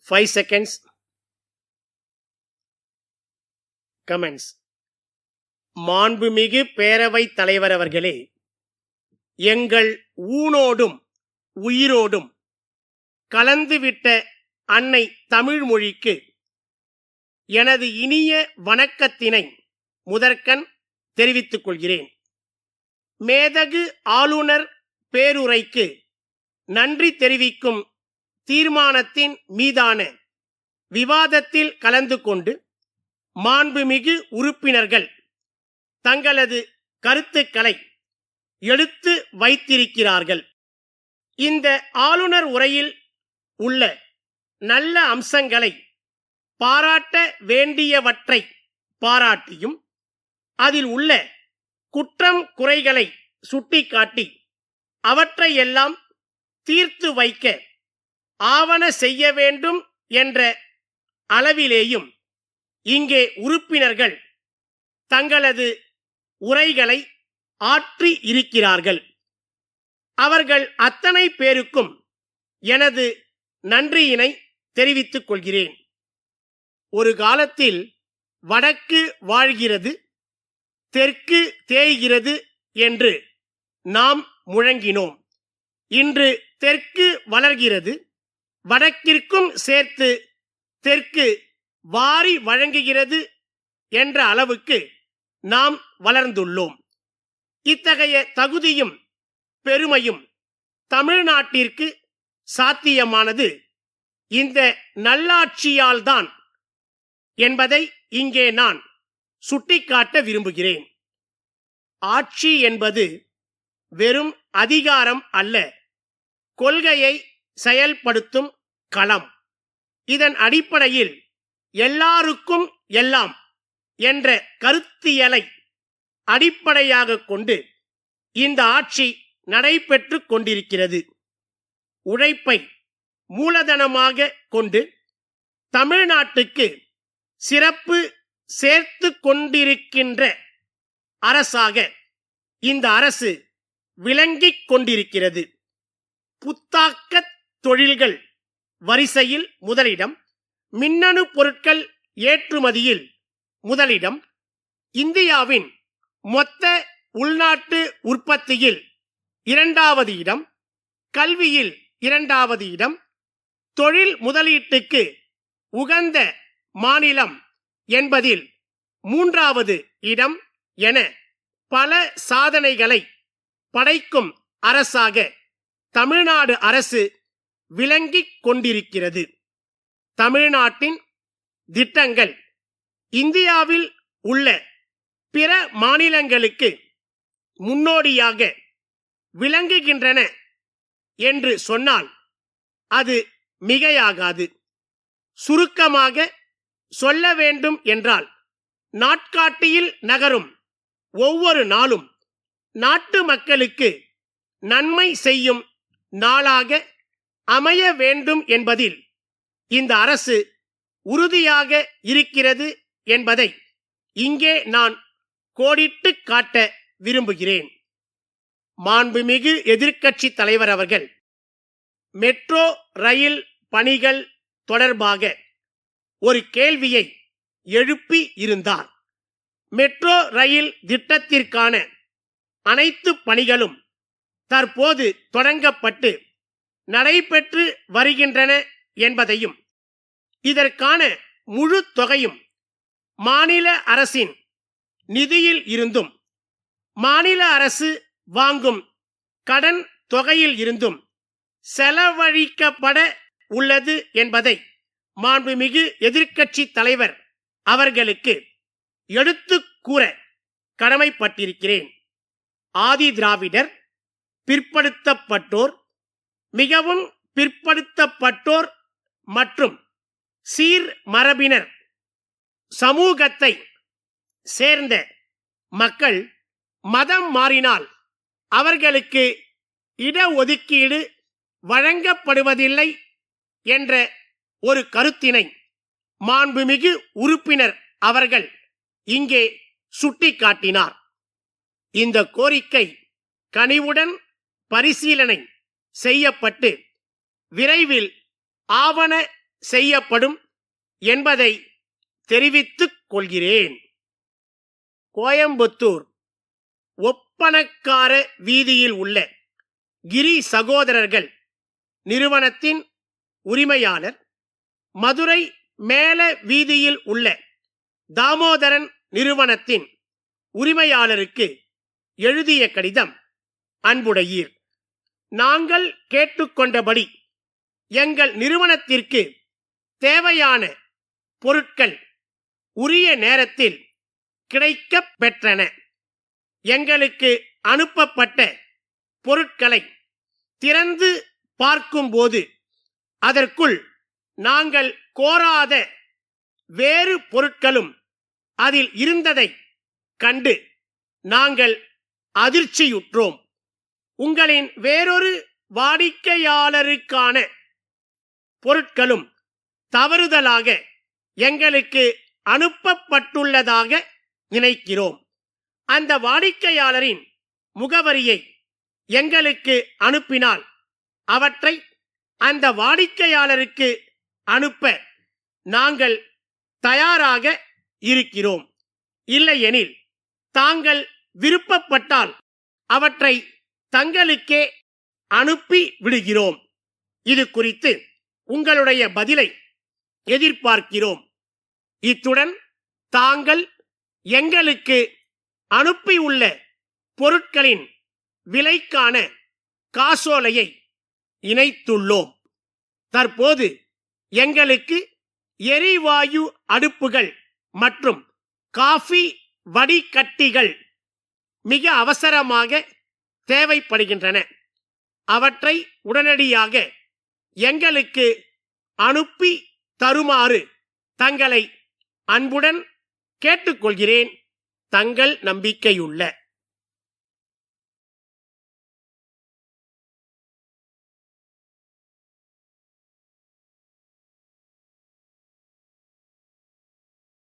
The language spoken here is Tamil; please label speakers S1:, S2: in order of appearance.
S1: 5 seconds. Comments. மாண்புமிகு பேரவைத் தலைவர் அவர்களே, எங்கள் ஊனோடும் உயிரோடும் கலந்துவிட்ட அன்னை தமிழ் மொழிக்கு எனது இனிய வணக்கத்தினை முதற்கண் தெரிவித்துக் கொள்கிறேன். மேதகு ஆளுநர் பேருரைக்கு நன்றி தெரிவிக்கும் தீர்மானத்தின் மீதான விவாதத்தில் கலந்து கொண்டு மாண்புமிகு உறுப்பினர்கள் தங்களது கருத்துக்களை எடுத்து வைத்திருக்கிறார்கள். இந்த ஆளுநர் உரையில் உள்ள நல்ல அம்சங்களை பாராட்ட வேண்டியவற்றை பாராட்டியும் அதில் உள்ள குற்றம் குறைகளை சுட்டிக்காட்டி அவற்றையெல்லாம் தீர்த்து வைக்க ஆவன செய்ய வேண்டும் என்ற அளவிலேயும் இங்கே உறுப்பினர்கள் தங்களது உரைகளை ஆற்றி இருக்கிறார்கள். அவர்கள் அத்தனை பேருக்கும் எனது நன்றியினை தெரிவித்துக் கொள்கிறேன். ஒரு காலத்தில் வடக்கு வாழ்கிறது, தெற்கு தேய்கிறது என்று நாம் முழங்கினோம். இன்று தெற்கு வளர்கிறது, வடக்கிற்கும் சேர்த்து தெற்கு வாரி வழங்குகிறது என்ற அளவுக்கு நாம் வளர்ந்துள்ளோம். இத்தகைய தகுதியும் பெருமையும் தமிழ்நாட்டிற்கு சாத்தியமானது இந்த நல்லாட்சியால்தான் என்பதை இங்கே நான் சுட்டிக்காட்ட விரும்புகிறேன். ஆட்சி என்பது வெறும் அதிகாரம் அல்ல, கொள்கையை செயல்படுத்தும் களம். இதன் அடிப்படையில் எல்லாருக்கும் எல்லாம் என்ற கருத்தியலை அடிப்படையாக கொண்டு இந்த ஆட்சி நடைபெற்று கொண்டிருக்கிறது. உழைப்பை மூலதனமாக கொண்டு தமிழ்நாட்டுக்கு சிறப்பு சேர்த்து கொண்டிருக்கின்ற அரசாக இந்த அரசு விளங்கிக் கொண்டிருக்கிறது. புத்தாக்க தொழில்கள் வரிசையில் முதலிடம், மின்னணு பொருட்கள் ஏற்றுமதியில் முதலிடம், இந்தியாவின் மொத்த உள்நாட்டு உற்பத்தியில் 2வது இடம், கல்வியில் 2வது இடம், தொழில் முதலீட்டுக்கு உகந்த மாநிலம் என்பதில் 3வது இடம் என பல சாதனைகளை படைக்கும் அரசாக தமிழ்நாடு அரசு விளங்கிக் கொண்டிருக்கிறது. தமிழ்நாட்டின் திட்டங்கள் இந்தியாவில் உள்ள பிற மாநிலங்களுக்கு முன்னோடியாக விளங்குகின்றன என்று சொன்னால் அது மிகையாகாது. சுருக்கமாக சொல்ல வேண்டும் என்றால், நாட்காட்டியில் நகரும் ஒவ்வொரு நாளும் நாட்டு மக்களுக்கு நன்மை செய்யும் நாளாக அமைய வேண்டும் என்பதில் இந்த அரசு உறுதியாக இருக்கிறது என்பதை இங்கே நான் கோடிட்டு காட்ட விரும்புகிறேன். மாண்புமிகு எதிர்க்கட்சி தலைவர் அவர்கள் மெட்ரோ ரயில் பணிகள் தொடர்பாக ஒரு கேள்வியை எழுப்பி இருந்தார். மெட்ரோ ரயில் திட்டத்திற்கான அனைத்து பணிகளும் தற்போது தொடங்கப்பட்டு நடைபெற்று வருகின்றன என்பதையும், இதற்கான முழு தொகையும் மாநில அரசின் நிதியில் இருந்தும் மாநில அரசு வாங்கும் கடன் தொகையில் இருந்தும் செலவழிக்கப்பட உள்ளது என்பதை மாண்புமிகு எதிர்க்கட்சி தலைவர் அவர்களுக்கு எடுத்து கூற கடமைப்பட்டிருக்கிறேன். ஆதி திராவிடர், பிற்படுத்தப்பட்டோர், மிகவும் பிற்படுத்தப்பட்டோர் மற்றும் சீர் மரபினர் சமூகத்தை சேர்ந்த மக்கள் மதம் மாறினால் அவர்களுக்கு இடஒதுக்கீடு வழங்கப்படுவதில்லை என்ற ஒரு கருத்தினை மாண்புமிகு உறுப்பினர் அவர்கள் இங்கே சுட்டிக்காட்டினார். இந்த கோரிக்கை கனிவுடன் பரிசீலனை செய்யப்பட்டு விரைவில் ஆவண செய்யப்படும் என்பதை தெரிவித்துக் கொள்கிறேன். கோயம்புத்தூர் ஒப்பனக்கார வீதியில் உள்ள கிரி சகோதரர்கள் நிறுவனத்தின் உரிமையாளர், மதுரை மேல வீதியில் உள்ள தாமோதரன் நிறுவனத்தின் உரிமையாளருக்கு எழுதிய கடிதம். அன்புடையீர், நாங்கள் கேட்டுக்கொண்டபடி எங்கள் நிறுவனத்திற்கு தேவையான பொருட்கள் உரிய நேரத்தில் கிடைக்கப் பெற்றன. எங்களுக்கு அனுப்பப்பட்ட பொருட்களை திறந்து பார்க்கும்போது அதற்குள் நாங்கள் கோராத வேறு பொருட்களும் அதில் இருந்ததை கண்டு நாங்கள் அதிர்ச்சியுற்றோம். உங்களின் வேறொரு வாடிக்கையாளருக்கான பொருட்களும் தவறுதலாக எங்களுக்கு அனுப்பப்பட்டுள்ளதாக நினைக்கிறோம். அந்த வாடிக்கையாளரின் முகவரியை எங்களுக்கு அனுப்பினால் அவற்றை அந்த வாடிக்கையாளருக்கு அனுப்ப நாங்கள் தயாராக இருக்கிறோம். இல்லையெனில் தாங்கள் விருப்பப்பட்டால் அவற்றை தங்களுக்கே அனுப்பி விடுகிறோம். இது குறித்து உங்களுடைய பதிலை எதிர்பார்க்கிறோம். இத்துடன் தாங்கள் எங்களுக்கு அனுப்பியுள்ள பொருட்களின் விலைக்கான காசோலையை இணைத்துள்ளோம். தற்போது எங்களுக்கு எரிவாயு அடுப்புகள் மற்றும் காஃபி வடிகட்டிகள் மிக அவசரமாக தேவைப்படுகின்றன. அவற்றை உடனடியாக எங்களுக்கு அனுப்பி தருமாறு தங்களை அன்புடன் கேட்டுக்கொள்கிறேன். தங்கள் நம்பிக்கையுள்ள